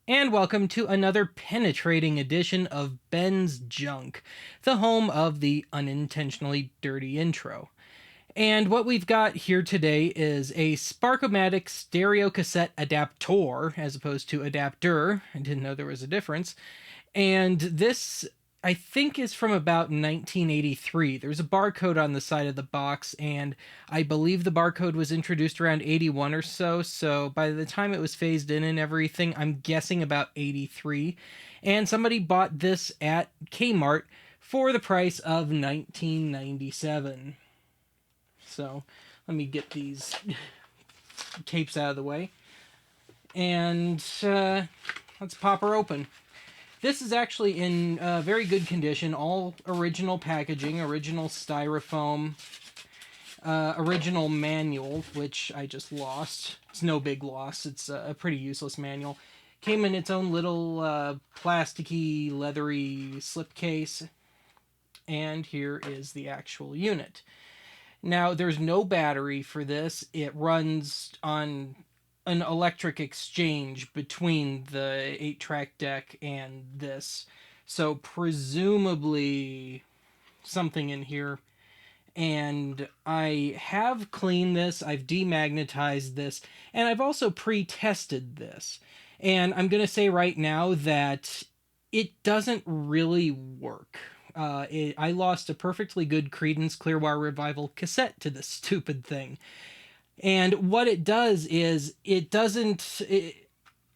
And welcome to another penetrating edition of Ben's Junk, the home of the unintentionally dirty intro. And what we've got here today is a Sparkomatic stereo cassette adaptor, as opposed to adapter. I didn't know there was a difference. And this, I think, is from about 1983. There's a barcode on the side of the box, and I believe the barcode was introduced around 81 or so. So by the time it was phased in and everything, I'm guessing about 83. And somebody bought this at Kmart for the price of 1997. So let me get these tapes out of the way. And let's pop her open. This is actually in very good condition, all original packaging, original styrofoam, original manual, which I just lost. It's no big loss. It's a pretty useless manual. Came in its own little plasticky, leathery slipcase. And here is the actual unit. Now, there's no battery for this. It runs on an electric exchange between the 8-track deck and this. So, presumably, something in here. And I have cleaned this, I've demagnetized this, and I've also pre-tested this. And I'm going to say right now that it doesn't really work. I lost a perfectly good Creedence Clearwater Revival cassette to this stupid thing. And what it does is it doesn't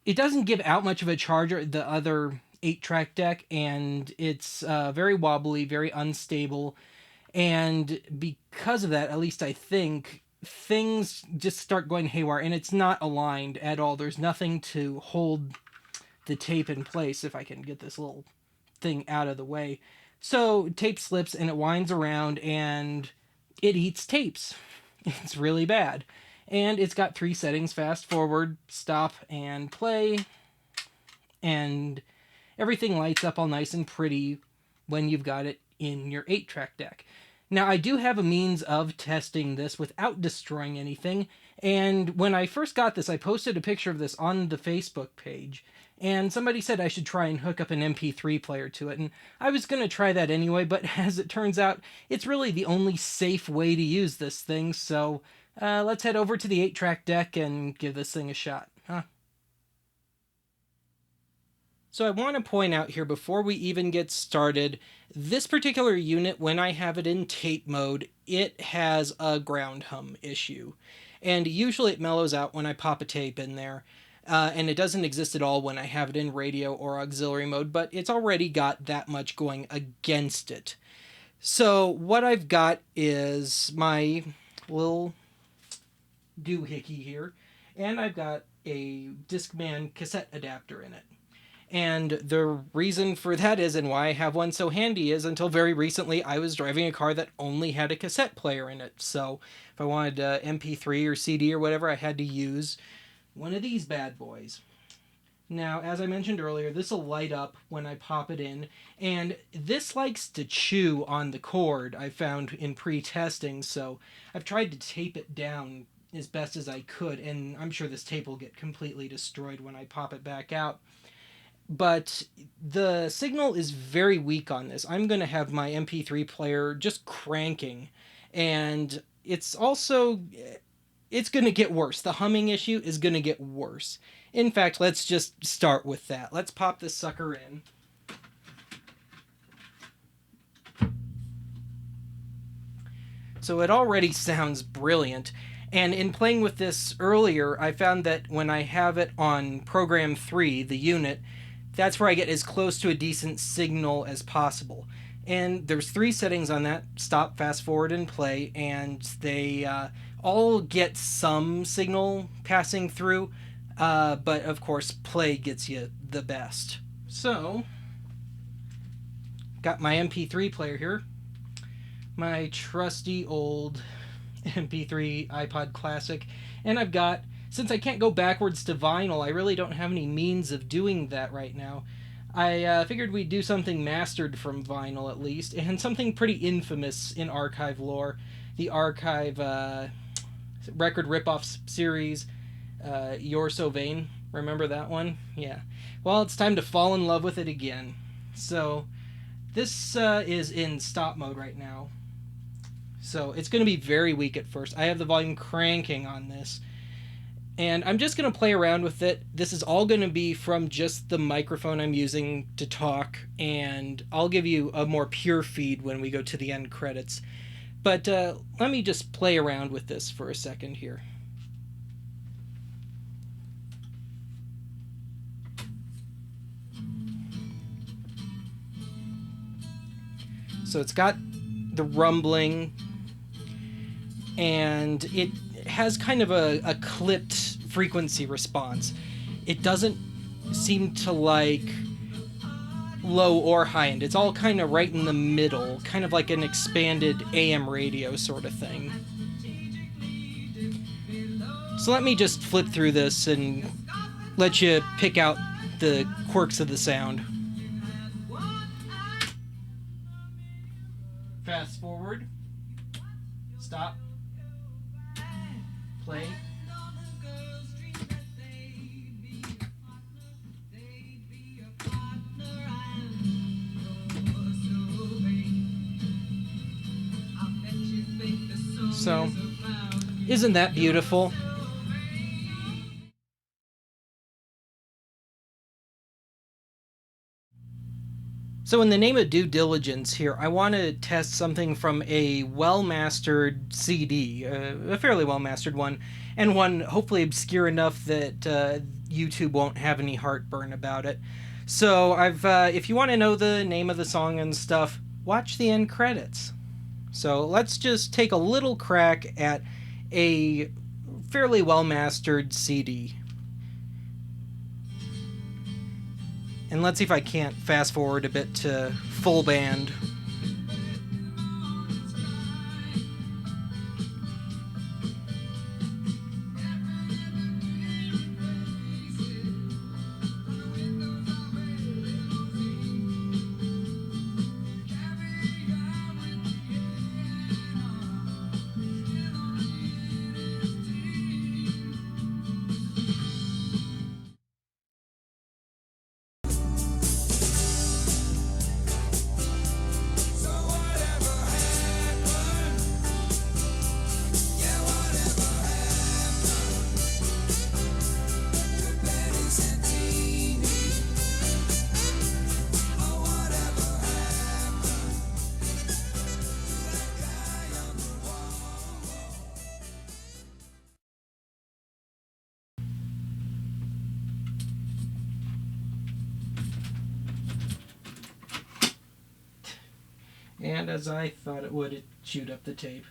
give out much of a charge, the other 8-track deck, and it's very wobbly, very unstable. And because of that, at least I think, things just start going haywire, and it's not aligned at all. There's nothing to hold the tape in place, if I can get this little thing out of the way. So tape slips and it winds around and it eats tapes. It's really bad. And it's got 3 settings: fast forward, stop, and play. And everything lights up all nice and pretty when you've got it in your 8-track deck. Now, I do have a means of testing this without destroying anything. And when I first got this, I posted a picture of this on the Facebook page. And somebody said I should try and hook up an MP3 player to it. And I was going to try that anyway, but as it turns out, it's really the only safe way to use this thing. So let's head over to the 8-track deck and give this thing a shot. Huh? So I want to point out here before we even get started, this particular unit, when I have it in tape mode, it has a ground hum issue. And usually it mellows out when I pop a tape in there. And it doesn't exist at all when I have it in radio or auxiliary mode, but it's already got that much going against it. So what I've got is my little doohickey here, and I've got a Discman cassette adapter in it. And the reason for that is, and why I have one so handy, is until very recently I was driving a car that only had a cassette player in it. So if I wanted MP3 or CD or whatever, I had to use one of these bad boys. Now, as I mentioned earlier, this will light up when I pop it in, and this likes to chew on the cord, I found in pre-testing, so I've tried to tape it down as best as I could, and I'm sure this tape will get completely destroyed when I pop it back out. But the signal is very weak on this. I'm going to have my MP3 player just cranking, and it's going to get worse. The humming issue is going to get worse. In fact, let's just start with that. Let's pop this sucker in. So it already sounds brilliant. And in playing with this earlier, I found that when I have it on program 3, the unit, that's where I get as close to a decent signal as possible. And there's 3 settings on that: stop, fast forward, and play, and they all get some signal passing through, but of course play gets you the best. So, got my MP3 player here, my trusty old MP3 iPod Classic, and I've got, since I can't go backwards to vinyl, I really don't have any means of doing that right now. I figured we'd do something mastered from vinyl at least, and something pretty infamous in archive lore. The archive record ripoffs series, You're So Vain. Remember that one? Yeah. Well, it's time to fall in love with it again. So, this is in stop mode right now. So, it's going to be very weak at first. I have the volume cranking on this. And I'm just going to play around with it. This is all going to be from just the microphone I'm using to talk, and I'll give you a more pure feed when we go to the end credits. But let me just play around with this for a second here. So it's got the rumbling, and it has kind of a clipped frequency response. It doesn't seem to like low or high end. It's all kind of right in the middle, kind of like an expanded AM radio sort of thing. So let me just flip through this and let you pick out the quirks of the sound. Fast forward. Stop. Play. So, isn't that beautiful? So in the name of due diligence here, I want to test something from a well-mastered CD, a fairly well-mastered one, and one hopefully obscure enough that YouTube won't have any heartburn about it. So if you want to know the name of the song and stuff, watch the end credits. So let's just take a little crack at a fairly well-mastered CD. And let's see if I can't fast forward a bit to full band. And as I thought it would, it chewed up the tape.